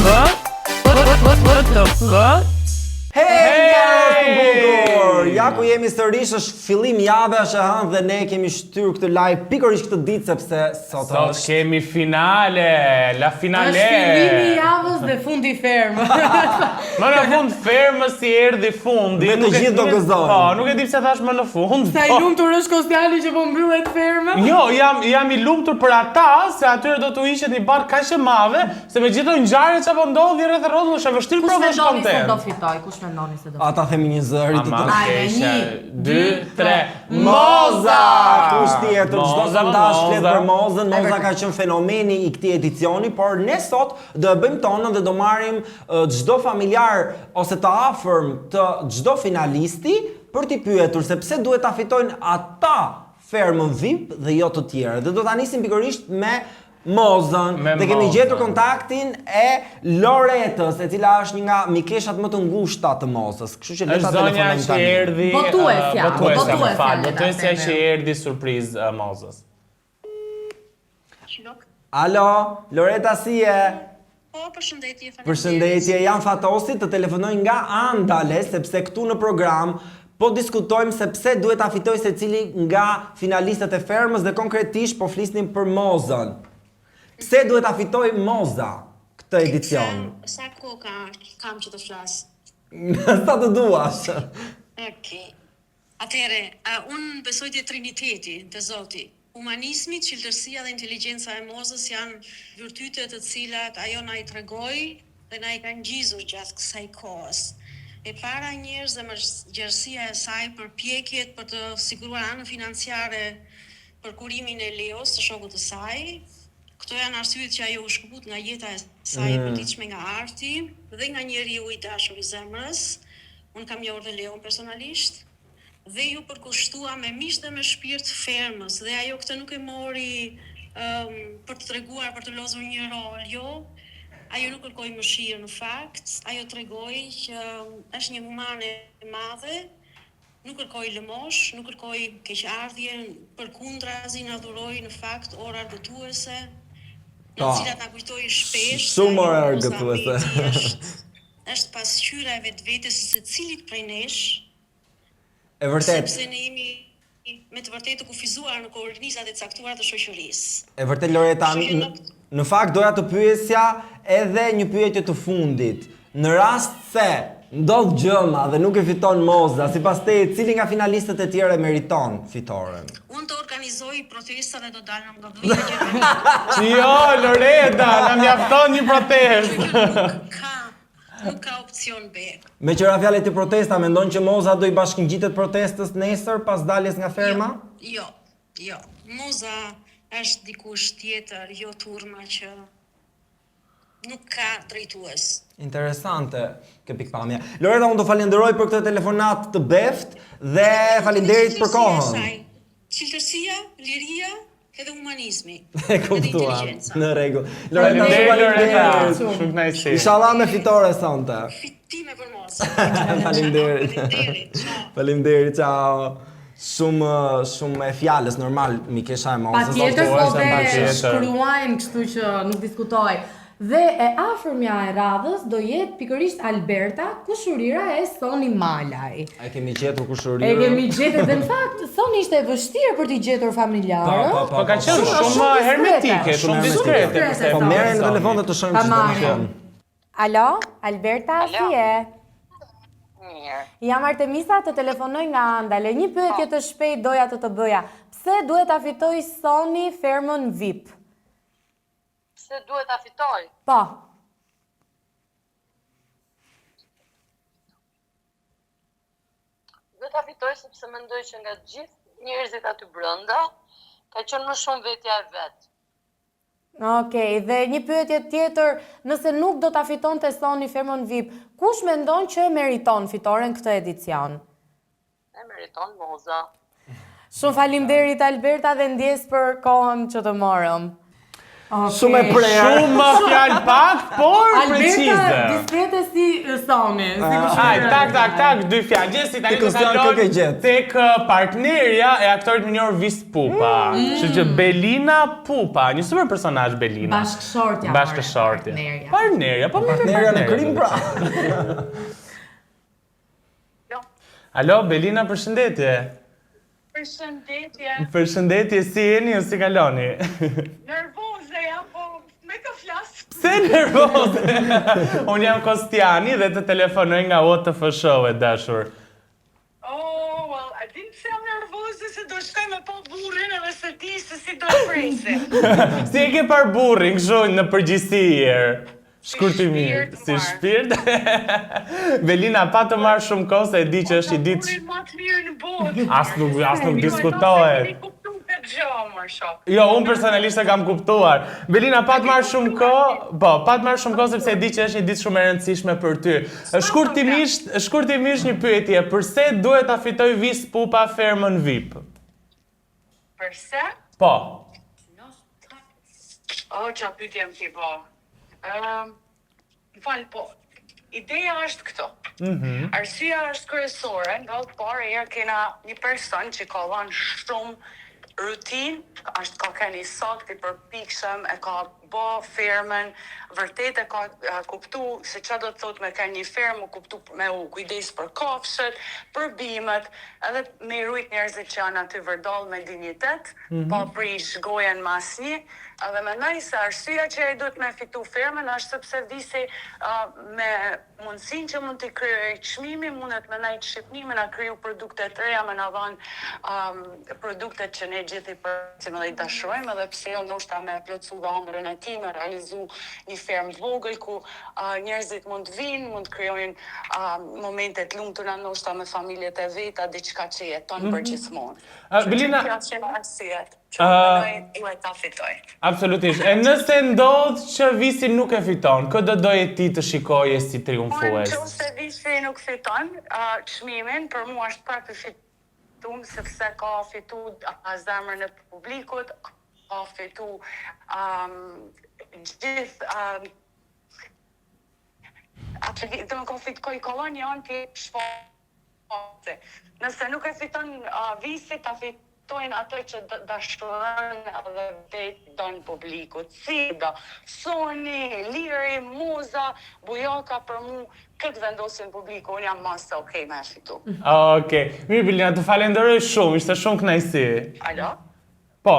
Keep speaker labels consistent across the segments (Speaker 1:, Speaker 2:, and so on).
Speaker 1: What the fuck?
Speaker 2: Hey, bukur! Ja ku jemi sërish, është fillim jave, është e hënë dhe ne kemi shtyr këtë live pikërisht këtë ditë sepse sot
Speaker 1: kemi finale, la finale.
Speaker 3: Është fillimi i javës dhe fundi i fermë.
Speaker 1: Më në fund fermës si erdhi fundi.
Speaker 2: Me të gjithë do gëzojnë.
Speaker 1: Po, nuk e di pse thash më në fund.
Speaker 3: Sa i lumtur është Kostiani që po mbyllet ferma?
Speaker 1: Jo, jam i lumtur për ata se atyre do t'u hiqet një bark kaq e madhe, se me gjithë ngjarjet që po ndodhin rreth rrotullt është e vështirë për të shkonte.
Speaker 3: Do fitoj, kush mendoni se do fitoj?
Speaker 2: ata themi një zëri të
Speaker 1: Ama,
Speaker 3: Ajde,
Speaker 1: 1, 2, 3, Moza!
Speaker 2: Kush tjetër, çdo
Speaker 1: Moza,
Speaker 2: sondash flet
Speaker 1: Moza.
Speaker 2: për Mozën. Moza ka qenë fenomeni i këtij edicioni, por ne sot do e bëjmë tonën dhe do marrim çdo familjar ose të afërm të çdo finalisti për t'i pyetur se pse duhet ta fitojnë ata fermën VIP dhe jo të tjerë. Dhe do ta nisim pikërisht me Mozën, dhe kemi gjetur kontaktin e Loretës, e cila është një nga mikeshat më të ngushta të Mozës. Kështu që le ta telefonojmë tani.
Speaker 1: Botuesja që erdhi surprizë Mozës.
Speaker 2: Alo, Loreta si je?
Speaker 4: Po, përshëndetje,
Speaker 2: Përshëndetje, jam Fatosi, të telefonoj nga Andale, sepse këtu në program po diskutojmë se pse duhet ta fitoj secili nga finalistët e fermës dhe konkretisht po flisnim për Mozën. Pse duhet ta fitoj Moza këtë edicion?
Speaker 4: Sa kohë kam që të flas?
Speaker 2: Sa të duash.
Speaker 4: Okej. Atëre, unë besoj te Triniteti, te Zoti. Humanizmi, çiltërsia dhe inteligjenca e Mozës janë virtyte të cilat ajo na i tregoi dhe na i ka ngjizur gjatë kësaj kohës. E para njerëz dhe gjerësia e saj për pjekjet për të siguruar anën financiare për kurimin e Leos, të shokut të saj. Këto janë arsyet që ajo u shkëput nga jeta e saj e përditshme nga arti dhe nga njeriu i dashur i zemrës. Unë kam njohur dhe Leon personalisht dhe ju përkushtua me mish dhe me shpirt fermës dhe ajo këtë nuk e mori për të treguar, për të lozur një rol, jo. Ajo nuk kërkoi mëshirë në fakt, ajo tregoi që është një humane e madhe, nuk kërkoi lëmosh, nuk kërkoi keqardhje, përkundrazi na dhuroi në fakt ora argëtuese, në cilat na kujtoi shpesh.
Speaker 2: Shumë ora argëtuese.
Speaker 4: Është pasqyra e vetvetes së secilit prej nesh.
Speaker 2: E vërtet.
Speaker 4: Sepse ne jemi me të vërtetë të kufizuar në koordinizat e caktuara të shoqërisë.
Speaker 2: E vërtet Loreta, në fakt doja të pyesja edhe një pyetje të fundit. Në rast se ndodh gjëma dhe nuk e fiton Moza, sipas teje, cili nga finalistët e tjerë meriton fitoren?
Speaker 4: Unë të organizoj protesta dhe do dalë nga Gjermania Gjermania.
Speaker 1: Jo, Loreta, na mjafton një protestë.
Speaker 4: Nuk ka opcion B.
Speaker 2: Me qëra fjalë të protesta, mendon që Moza do i bashkëngjitet protestës nesër pas daljes nga ferma?
Speaker 4: Jo. Moza është dikush tjetër, jo turma që nuk ka drejtues.
Speaker 2: Interesante kjo pikpamje. Loreta, unë të falenderoj për këtë telefonat të beft dhe falenderit për kohën.
Speaker 4: Qiltërsia, liria edhe humanizmi.
Speaker 2: E kuptuam. Në rregull.
Speaker 1: Loreta, shumë kënaqësi.
Speaker 2: Inshallah me fitore sonte.
Speaker 4: Fitime për Moza.
Speaker 2: Faleminderit. Faleminderit, ciao. Shumë e fjalës normal mikesha e Mozës.
Speaker 3: Patjetër, shkruajnë, kështu që nuk diskutoj. Dhe e afërmja e radhës do jetë pikërisht Alberta, kushurira e Soni Malaj.
Speaker 2: E kemi gjetur kushurirën.
Speaker 3: E kemi gjetur dhe në fakt Soni ishte e vështirë për t'i gjetur familjarë.
Speaker 1: Po ka qenë shumë hermetike, shumë diskrete.
Speaker 2: Po merren në telefon dhe të shohim çfarë do të thonë.
Speaker 3: Alo, Alberta, si je?
Speaker 5: Mirë.
Speaker 3: Jam Artemisa, të telefonoj nga Andale. Një pyetje të shpejt doja të bëja. Pse duhet ta fitoj Soni fermën VIP?
Speaker 5: Se duhet ta fitoj?
Speaker 3: Po.
Speaker 5: Duhet ta fitoj sepse mendoj që nga gjithë njerëzit aty brenda ka qenë më shumë vetja e vet.
Speaker 3: Okej, dhe një pyetje tjetër, nëse nuk do ta fitonte Soni fermën VIP, kush mendon që meriton fitoren këtë edicion?
Speaker 5: E meriton Moza.
Speaker 3: Shumë faleminderit Alberta dhe ndjes për kohën që të morëm.
Speaker 2: Shumë e prerë.
Speaker 1: Shumë më fjalë pak, por precize.
Speaker 3: Alberta diskrete si Soni, si
Speaker 1: Tak, dy fjalë. Gjesi tani do
Speaker 2: Ti
Speaker 1: kalon
Speaker 2: gjet.
Speaker 1: tek partnerja e aktorit minor Vis Pupa. Kështu që Belina Pupa, një super personazh Belina.
Speaker 3: Bashkëshortja.
Speaker 1: Bashkëshortja. Partnerja, po mirë.
Speaker 2: Partnerja në krim pra.
Speaker 1: Alo, Belina, përshëndetje.
Speaker 5: Përshëndetje.
Speaker 1: Përshëndetje, si jeni o si kaloni?
Speaker 5: Nervoze jam, po me ka flas.
Speaker 1: Pse nervoze? Unë jam Kostiani dhe të telefonoj nga OTF Show e dashur.
Speaker 5: Oh, well, I didn't say I'm nervoze se do shkoj me po burrin edhe se ti se si do presi.
Speaker 1: Si e ke par burrin kështu në përgjithësi herë? Shkurtimisht, si shpirt. Belina, pa të marrë shumë kohë se e di që është i ditë.
Speaker 5: Burrin më të mirë në botë.
Speaker 1: As nuk diskutohet. Jo, unë personalisht e kam kuptuar. Belina, pa të marrë shumë kohë, sepse e di që është një ditë shumë e rëndësishme për ty. Shkurtimisht një pyetje, përse duhet ta fitoj Vis Pupa fermën VIP?
Speaker 5: Përse?
Speaker 1: Po.
Speaker 5: Qa pyetje më ti po. Më falë, po, ideja është këto. Arsyeja është kryesore, nga të parë herë kena një person që ka dhënë shumë rutinë, ka qenë i saktë, i përpikshëm, e ka bë fermën, vërtet e ka kuptu se çfarë do të thotë me ka një fermë, u kuptu me u kujdes për kafshët, për bimët, edhe me i rujt njerëzit që janë aty vërdall me dinjitet, pa prish gojen më asnjë. Edhe mendoj se arsyeja që ai duhet me fitu fermën është sepse visi me mundësinë që mund t'i krijojë çmimi, mundet me nejt Shqipni, me na kriju produkte të reja, me na dhanë produktet që ne gjithë i përcim edhe i dashurojmë, edhe pse jo ndoshta me plotësu dhe ëndrrën e tij, me realizu një fermë të vogël ku njerëzit mund të vinë, mund të krijojnë momente të lumtura ndoshta me familjet e veta, diçka që jeton përgjithmonë.
Speaker 1: Belina,
Speaker 5: Që ta fitoj.
Speaker 1: absolutisht. E nëse ndodh që Visi nuk e fiton, këtë do doje ti të shikoje si triumfues?
Speaker 5: Nëse Visi nuk fiton, çmimin për mua është pak të fitum, sepse ka fitu zemrën e publikut, ka fitu gjithë dhe më ka fitkoj kolonion të shpate. Nëse nuk e fiton Visi, ta fitojnë ato që dashurën edhe vetë donë publikut. Si do, Soni, Liri, Muza, Bujaka për mu, këtë vendosin publiku, unë jam masë okej me e fitu.
Speaker 1: Okej. Mirë, Belina, të falenderoj shumë, ishte shumë kënaqësi.
Speaker 5: Alo?
Speaker 1: Po,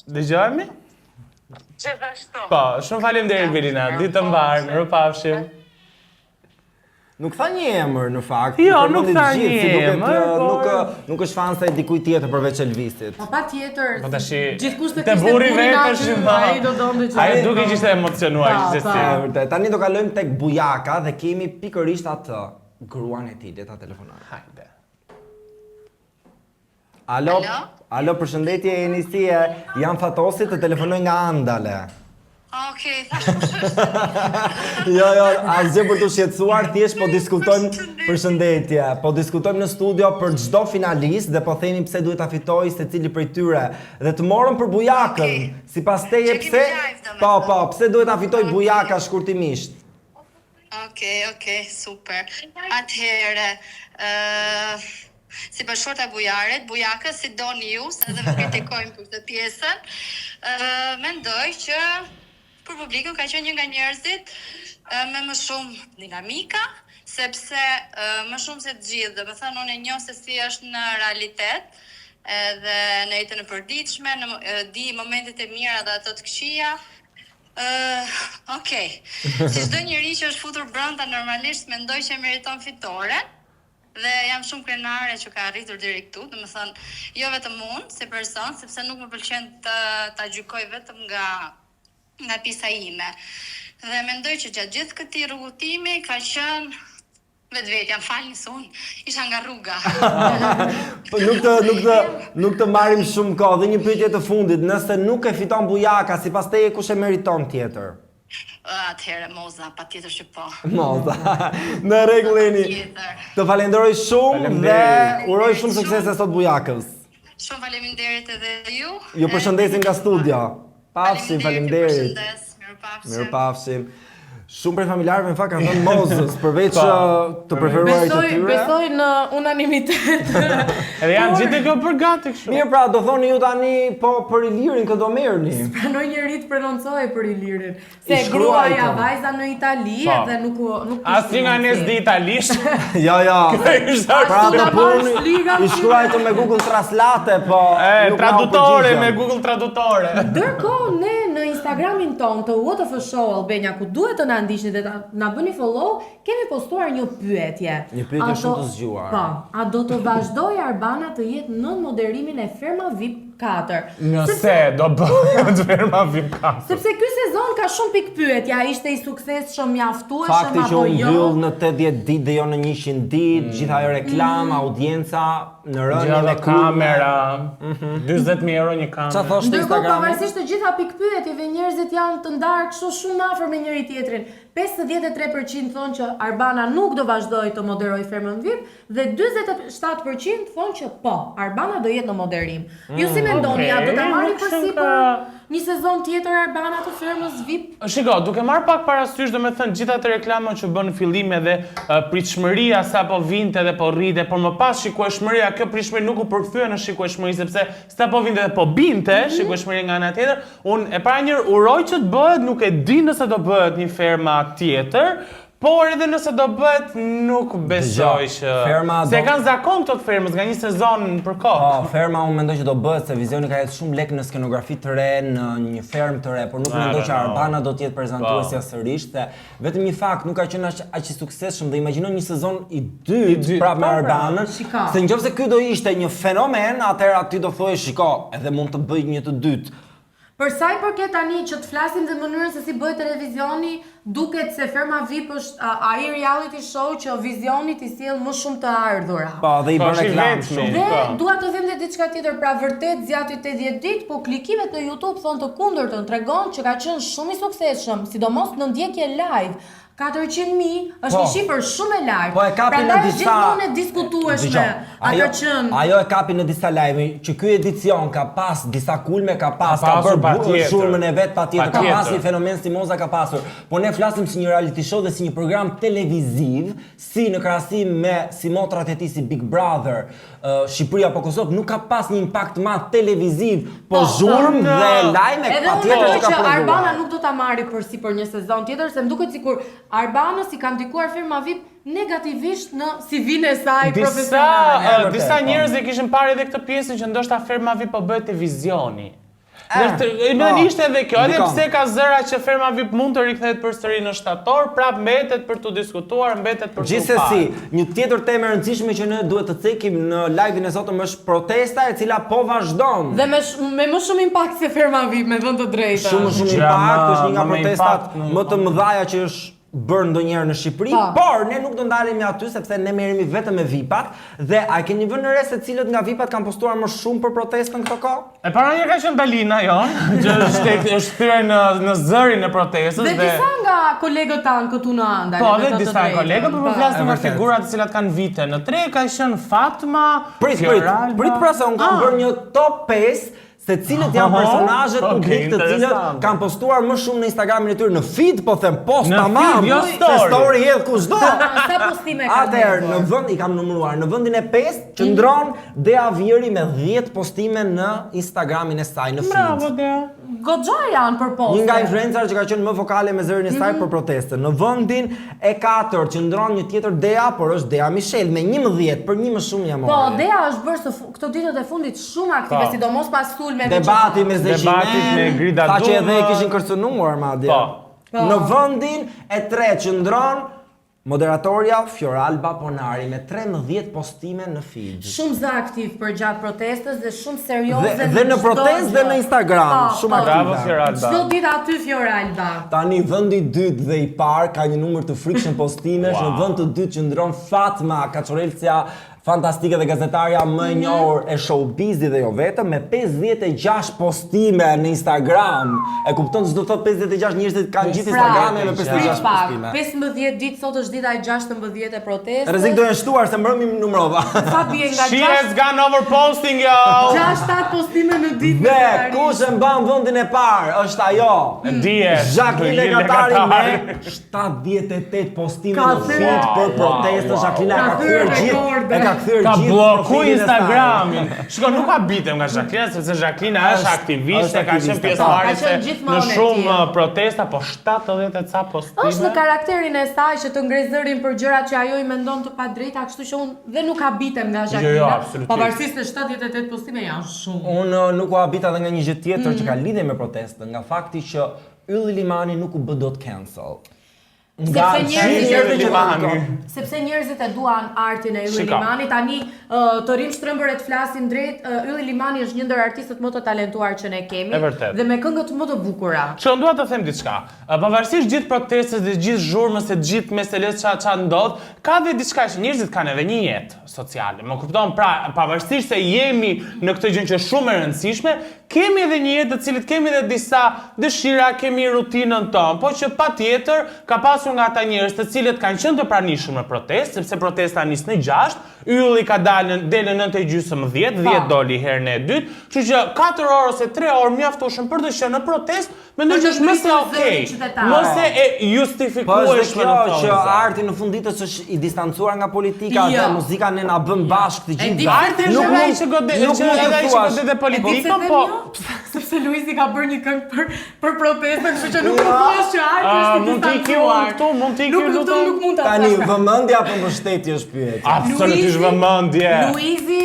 Speaker 1: dëgjojemi?
Speaker 5: Gjithashtu.
Speaker 1: Po, shumë faleminderit Belina, ditë të mbarë, mirupafshim.
Speaker 2: Nuk tha një emër në fakt.
Speaker 1: Jo,
Speaker 2: i
Speaker 1: nuk
Speaker 2: përmendit
Speaker 1: tha
Speaker 2: gjithë,
Speaker 1: një
Speaker 2: si duket,
Speaker 1: emër, por-
Speaker 2: Nuk është fan se dikuj tjetër përveç Elvisit.
Speaker 3: Po patjetër.
Speaker 1: Po tash
Speaker 3: gjithkusht
Speaker 1: te burri vetë është
Speaker 3: ai do donte që.
Speaker 1: Ai duke që ishte emocionuar gjithsesi.
Speaker 2: Vërtet. Tani do kalojmë tek Bujaka dhe kemi pikërisht atë gruan e tij, le ta telefonojmë.
Speaker 1: Hajde.
Speaker 2: Alo, përshëndetje jeni si e? Jam Fatosi, të telefonoj nga Andale.
Speaker 4: Okej, thash
Speaker 2: Jo, asgjë për të shqetësuar, thjesht po diskutojmë përshëndetje. Po diskutojmë në studio për çdo finalist dhe po themi pse duhet ta fitojë secili prej tyre. Dhe të morëm për Bujakën. Sipas teje pse? Po, pse duhet ta fitojë Bujaka shkurtimisht?
Speaker 4: Okej, super. Atëherë, si për shorta Bujakës, si doni ju, se edhe më kritikojmë për këtë pjesën, mendoj që për publikun ka qenë një nga njerëzit me më shumë dinamika, sepse më shumë se të gjithë, dhe me thënë unë e njoh se si është në realitet, edhe në jetën e përditshme, di momentet e mira dhe ato të këqija. Okej. Si çdo njeri që është futur brenda normalisht mendoj që meriton fitoren. Dhe jam shumë krenare që ka arritur deri këtu, domethënë jo vetëm unë si person, sepse nuk më pëlqen ta gjykoj vetëm nga pisa ime. Dhe mendoj që gjatë gjithë këtij rrugëtimi ka qenë vetvetja, falni se unë isha nga rruga.
Speaker 2: Po nuk të marrim shumë kohë. Dhe një pyetje të fundit, nëse nuk e fiton Bujaka, sipas teje kush e meriton tjetër?
Speaker 4: Atëherë Moza, patjetër që po.
Speaker 2: Moza. Në rregull jeni. Të falenderoj shumë dhe uroj shumë suksese sot Bujakës.
Speaker 4: Shumë faleminderit edhe ju.
Speaker 2: Ju përshëndesim nga studio. Pafshim, faleminderit. Mirupafshim. Shumë prej familjarëve në fakt kanë thënë Mozës, përveç të preferuarit të tyre.
Speaker 3: Besoj në unanimitet.
Speaker 1: Edhe janë gjithë kjo për gati kështu.
Speaker 2: Mirë, pra do thoni ju tani po për Ilirin këdo merrni.
Speaker 3: Pranoj njëri të prononcojë për Ilirin. Se gruaja vajza në Itali dhe nuk
Speaker 1: asnjë nga ne s'di italisht.
Speaker 2: Ja. Pra të punë i shkruajtë me Google Translate, po
Speaker 1: tradutore me Google Tradutore.
Speaker 3: Ndërkohë ne në Instagramin ton të What of a Show Albania, ku duhet të na ndiqni dhe na bëni follow, kemi postuar një pyetje.
Speaker 2: Një pyetje shumë të zgjuar.
Speaker 3: Po, a do të vazhdojë Arbana të jetë në moderimin e Ferma VIP 4?
Speaker 1: Nëse do bëhet Ferma VIP 4.
Speaker 3: Sepse ky sezon ka shumë pikë pyetje, a ishte i suksesshëm, mjaftueshëm
Speaker 2: Fakti që
Speaker 3: apo
Speaker 2: u
Speaker 3: jo?
Speaker 2: mbyll në 80 ditë dhe jo në 100 ditë, gjithë ajo reklam, audienca, në rënje me
Speaker 1: kamera, 40.000 euro një kamerë.
Speaker 2: Çfarë thoshte
Speaker 3: Ndërkohë
Speaker 2: Instagrami?
Speaker 3: pavarësisht të gjitha pikëpyetjeve, njerëzit janë të ndarë kështu shumë afër me njëri tjetrin. 53% thonë që Arbana nuk do vazhdojë të moderojë Fermën VIP dhe 47% thonë që po, Arbana do jetë në moderim. Ju si mendoni, a do ta marri përsipër një sezon tjetër Arbana të Fermës VIP?
Speaker 1: Shiko, duke marrë pak parasysh, domethënë gjithë ato reklamat që bën në fillim edhe pritshmëria sapo vinte dhe po rrite, por më pas shikueshmëria, kjo pritshmëri nuk u përkthye në shikueshmëri sepse sapo vinte dhe po binte shikueshmëria nga ana tjetër. Unë e para një uroj që të bëhet, nuk e di nëse do bëhet një ferma tjetër, por edhe nëse do bëhet nuk besoj që se kanë zakon këto të fermës nga një sezon për kohë.
Speaker 2: Po, ferma unë mendoj që do bëhet se vizioni ka jetë shumë lek në skenografi të re, në një fermë të re, por nuk mendoj që Arbana do të jetë prezantuesja sërish, se vetëm një fakt nuk ka qenë aq i suksesshëm dhe imagjino një sezon i dytë prapë me Arbanën, se nëse ky do ishte një fenomen, atëherë aty do thojë shiko, edhe mund të bëj një të dytë.
Speaker 3: Për sa i përket tani që të flasim dhe mënyrën se si bëhet televizioni, duket se Ferma VIP është ai reality show që vizionit i sjell më shumë të ardhura.
Speaker 2: Po, dhe i bën reklam shumë.
Speaker 3: Dhe dua të them edhe diçka tjetër, pra vërtet zgjati 80 ditë, po klikimet në YouTube thonë të kundërtën, tregon që ka qenë shumë i suksesshëm, sidomos në ndjekje live. 400.000 është një shifër shumë e lartë.
Speaker 2: Po e kapi në disa
Speaker 3: gjithmonë e diskutueshme.
Speaker 2: Ajo e kapi në disa live që ky edicion ka pas disa kulme, ka bërë shurmën e vet patjetër, ka pas një fenomen si Moza ka pasur. Po ne flasim si një reality show dhe si një program televiziv, si në krahasim me si motrat e tij si Big Brother, Shqipëria apo Kosovë, nuk ka pas një impakt më televiziv, po zhurmë dhe lajme patjetër që ka prodhuar.
Speaker 3: Arbana nuk do ta marri përsipër një sezon tjetër, se më duket sikur Arbana si ka ndikuar Ferma VIP negativisht në CV-n e saj profesionale.
Speaker 1: Disa njerëz e kishin parë edhe këtë pjesën që ndoshta Ferma VIP po bëhet televizioni. Ishte edhe kjo, edhe pse ka zëra që Ferma VIP mund të rikthehet përsëri në shtator, prap mbetet për të diskutuar, mbetet për të
Speaker 2: Gjithsesi, një tjetër temë e rëndësishme që ne duhet të cekim në live-in e sotëm është protesta e cila po vazhdon.
Speaker 3: Dhe me më shumë impakt se Ferma VIP, me thënë të drejtën.
Speaker 2: Shumë impakt, është një nga protestat më të mëdha që është bërë ndonjëherë në Shqipëri, por ne nuk do ndalemi aty sepse ne merremi vetëm me VIP-at dhe a keni vënë re se cilët nga VIP-at kanë postuar më shumë për protestën këto kohë?
Speaker 1: E para një ka qenë Dalina që është thyer në zërin e protestës
Speaker 3: dhe disa nga kolegët tanë këtu në Andar.
Speaker 1: Po, dhe disa kolegë, por flasim nga figurat të cilat kanë vite. Në 3 ka qenë Fatma, Fioralba.
Speaker 2: Prit pra se unë kam bërë një top 5 se cilët janë personazhet publik të cilët kanë postuar më shumë në Instagramin e tyre, në feed po them post tamam, se story hedh kushdo.
Speaker 3: Sa postime kanë?
Speaker 2: Atëherë në vend i kam numëruar, në vendin e 5 qëndron Dea Vieri me 10 postime në Instagramin e saj në feed.
Speaker 1: Bravo Dea.
Speaker 3: Goxha janë për poste.
Speaker 2: Një nga influencerët që ka qenë më vokale me zërin e saj për protestën. Në vendin e 4 qëndron një tjetër Dea, por është Dea Michel me 11, për një më shumë jam.
Speaker 3: Po, Dea është bërë këto ditët e fundit shumë aktive, sidomos pas sulmeve.
Speaker 2: Debati me Zexhimen, tha që edhe e kishin kërcënuar madje. Në vendin e 3 qëndron moderatorja Fioralba Ponari me 13 postime në feed.
Speaker 3: Shumë zë aktiv për gjatë protestës dhe shumë serioze.
Speaker 2: Dhe në protestë dhe në Instagram, shumë aktive.
Speaker 1: Bravo Fioralba.
Speaker 3: Çdo ditë aty Fioralba.
Speaker 2: Tani vendi i dytë dhe i parë ka një numër të frikshëm postimesh, në vend të dytë qëndron Fatma Kaçorelcia fantastike dhe gazetarja më e njohur e showbizit dhe jo vetëm, me 56 postime në Instagram. E kupton çdo thot 56 njerëz kanë gjithë Instagramin me 56 postime.
Speaker 3: 15 ditë sot është dita e 16 e protestës.
Speaker 2: Rrezik do jenë shtuar se mbrëmje numrova.
Speaker 3: Sa bie nga
Speaker 1: She has gone over posting, yo!
Speaker 3: 6-7 postime në ditë.
Speaker 2: Dhe kush e mban vendin e parë është ajo.
Speaker 1: Dihet.
Speaker 2: Jacqueline Gatari me 78 postime në feed për protestën. Jacqueline ka kthyer gjithë,
Speaker 1: Ka bloku Instagramin. Shiko, nuk ka bitem nga Jacqueline, sepse Jacqueline është aktiviste, ka qenë pjesëmarrëse në shumë protesta, po 70 e ca postime.
Speaker 3: Është në karakterin e saj që të ngre zërin për gjërat që ajo i mendon të padrejta, kështu që unë dhe nuk habitem nga Jacqueline.
Speaker 1: absolutisht.
Speaker 3: Pavarësisht se 78 postime janë shumë.
Speaker 2: Unë nuk u habita edhe nga një gjë tjetër që ka lidhje me protestën, nga fakti që Ylli Limani nuk u bë dot cancel.
Speaker 3: Sepse njerëzit e duan artin e Ylli Limani. Tani të rim shtrëmbër e të flasim drejt, Ylli Limani është një ndër artistët më të talentuar që ne kemi dhe me këngët më të bukura.
Speaker 1: Që dua të them diçka. Pavarësisht gjithë protestës dhe gjithë zhurmës e gjithë meselet ç'a ndodh, ka dhe diçka që njerëzit kanë edhe një jetë sociale. Më kupton, pra pavarësisht se jemi në këtë gjë që është shumë e rëndësishme, kemi edhe një jetë të cilit kemi edhe disa dëshira, kemi rutinën tonë, po që patjetër ka pasur nga ata njerëz të cilët kanë qenë të pranishëm në protestë, sepse protesta nis në 6, Ylli ka dalën 9:30, 10 doli herën e dytë, kështu që 4 orë ose 3 orë mjaftueshëm për të qenë në protestë, mendoj që është më se okay. Mos e justifikueshme
Speaker 2: në fund. Që arti në fund ditës është i distancuar nga politika dhe muzika ne na bën bashkë të gjithë.
Speaker 1: Arti është edhe ai që godet politikën, po
Speaker 3: sepse Luizi ka bërë një këngë për protestën, kështu që nuk thuash që arti është i distancuar.
Speaker 1: Mund t'i kjo
Speaker 3: Nuk
Speaker 2: tani vëmendja apo mbështetje është pyetja.
Speaker 1: Absolutisht vëmendje.
Speaker 3: Luizi,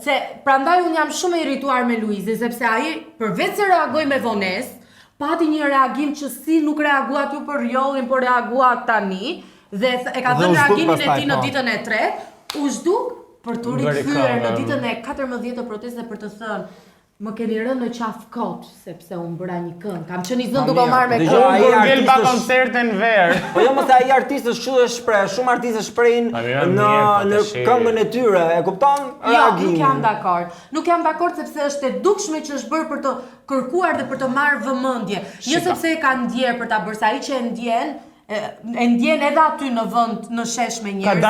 Speaker 3: se prandaj unë jam shumë e irrituar me Luizi, sepse ai përveç se reagoi me vonesë, pati një reagim që si nuk reaguat ju për rjollin, por reaguat tani, dhe e ka dhënë reagimin e tij në ditën e 3, u zhduk për të rikthyer në ditën e 14 të protestës për të thënë më keni rënë në qaf kot, sepse unë bëra një këngë. Kam qenë i zënë duke marrë me këngë.
Speaker 1: Unë ngel pa koncerte në verë.
Speaker 2: Po jo mos ai artist është kështu e shpreh, shumë artistë shprehin në këngën e tyre, e kupton?
Speaker 3: Jo, nuk jam dakord. Nuk jam dakord sepse është e dukshme që është bërë për të kërkuar dhe për të marrë vëmendje. Jo sepse e ka ndjer për ta bërë, sa ai që e ndjen edhe aty në vend në shesh me njerëz.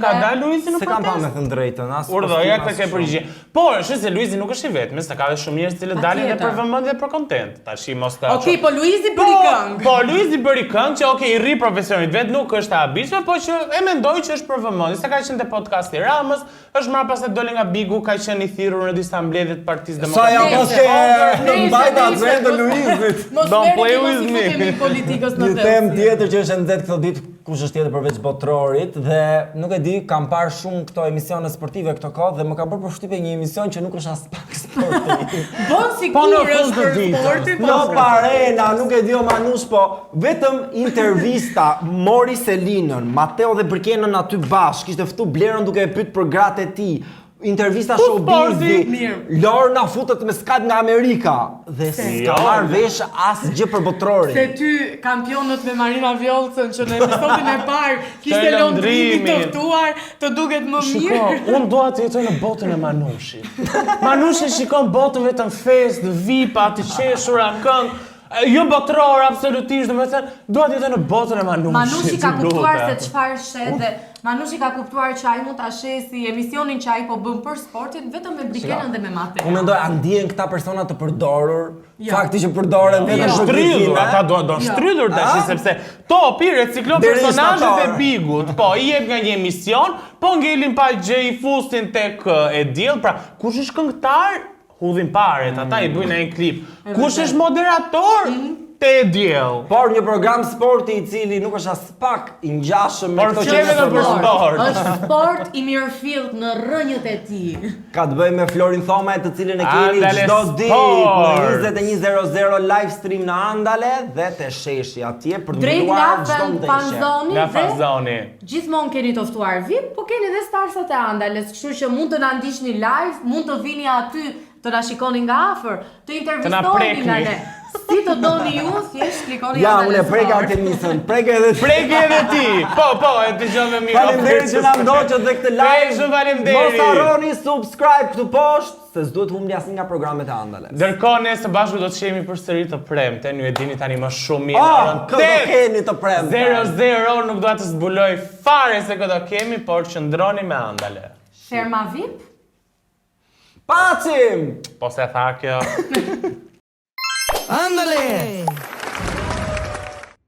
Speaker 1: Ka dalë Luizi në protestë.
Speaker 2: Se kam pa me thënë drejtën, as.
Speaker 1: Urdhëja këtë ke përgjigje. Por, është se Luizi nuk është i vetmi, se ka edhe shumë njerëz që dalin edhe për vëmendje dhe për kontent. Tashi mos ta.
Speaker 3: Okej, po Luizi bëri këngë.
Speaker 1: Po Luizi bëri këngë që okay, i rri profesionit vet nuk është e habishme, po që e mendoj që është për vëmendje. Se ka qenë te podcasti Ramës, është marrë pas doli nga Bigu, ka qenë i thirrur në disa mbledhje të Partisë Demokratike.
Speaker 2: Sa ja paske mbajta atë të Luizit.
Speaker 1: Don't play with me.
Speaker 3: Politikës në
Speaker 2: një temë tjetër që është nxehtë këtë ditë, kush është tjetër përveç botrorit, dhe nuk e di, kam parë shumë këto emisione sportive këto kohë dhe më ka bërë përshtypje një emision që nuk është as pak sportiv.
Speaker 3: Bon sigurisht është për sportin,
Speaker 2: po Arena, nuk e di o Manush, po vetëm intervista mori Selinën, Mateo dhe Brkenën aty bashkë, kishte ftu Blerën duke e pyet për gratë e tij. Intervista showbizi, Lorna futet me Skype nga Amerika dhe s'ka marrë vesh asgjë për botrorin.
Speaker 3: Se ty kampionët me Marina Vjollcën që në episodin e parë kishte lëndrimi të ftuar, të duket më mirë.
Speaker 1: Shiko, unë dua të jetoj në botën e Manushit. Manushi shikon botën vetëm fest, VIP, aty qeshura, këngë. Jo botror, absolutisht, domethënë, dua të jetoj në botën e Manushit.
Speaker 3: Manushi ka kuptuar se çfarë shet dhe Manushi ka kuptuar që ai mund ta shesi emisionin që ai po bën për sportin vetëm me Brikenën dhe me Mateo.
Speaker 2: Unë mendoj a ndjen këta persona të përdorur, fakti që përdoren vetëm për
Speaker 1: shtrydhur, ata do shtrydhur tash sepse topi riciklon personazhet e Bigut. Po, i jep nga një emision, po ngelin pa gjë i fustin tek e diell, pra kush është këngëtar? Hudhin paret, ata i bëjnë një klip. Kush është moderator? Te diell.
Speaker 2: Por një program sporti i cili nuk është as pak i ngjashëm me
Speaker 1: këto që ne për sport.
Speaker 3: Është sport i mirëfillt në rrënjët e tij.
Speaker 2: Ka të bëjë me Florin Thomaj, të cilën e keni çdo ditë në 21:00 live stream në Andale dhe te sheshi atje për të ndruar çdo ndeshje.
Speaker 1: Nga Fanzoni.
Speaker 3: Gjithmonë keni të ftuar VIP, po keni edhe starsat e Andales, kështu që mund të na ndiqni live, mund të vini aty të na shikoni nga afër, të intervistoni nga ne. Si të doni ju, thjesht klikoni
Speaker 2: Ja,
Speaker 3: Andales
Speaker 2: unë e prek
Speaker 3: Sport.
Speaker 2: Artemisën, prek edhe ti.
Speaker 1: Preke edhe ti. Po, e dëgjon me mirë.
Speaker 2: Faleminderit që na ndoqët dhe këtë live.
Speaker 1: Shumë faleminderit.
Speaker 2: Mos harroni subscribe këtu poshtë, se s'duhet humbni asnjë nga programet e Andales.
Speaker 1: Ndërkohë ne së bashku do të shihemi përsëri të premte, ju e dini tani më shumë mirë.
Speaker 2: Ah, këtë keni të premte.
Speaker 1: 0-0 nuk dua të zbuloj fare se këtë kemi, por qëndroni me Andale.
Speaker 3: Sherma VIP?
Speaker 2: Pacim!
Speaker 1: Po se tha kjo.
Speaker 2: Andale!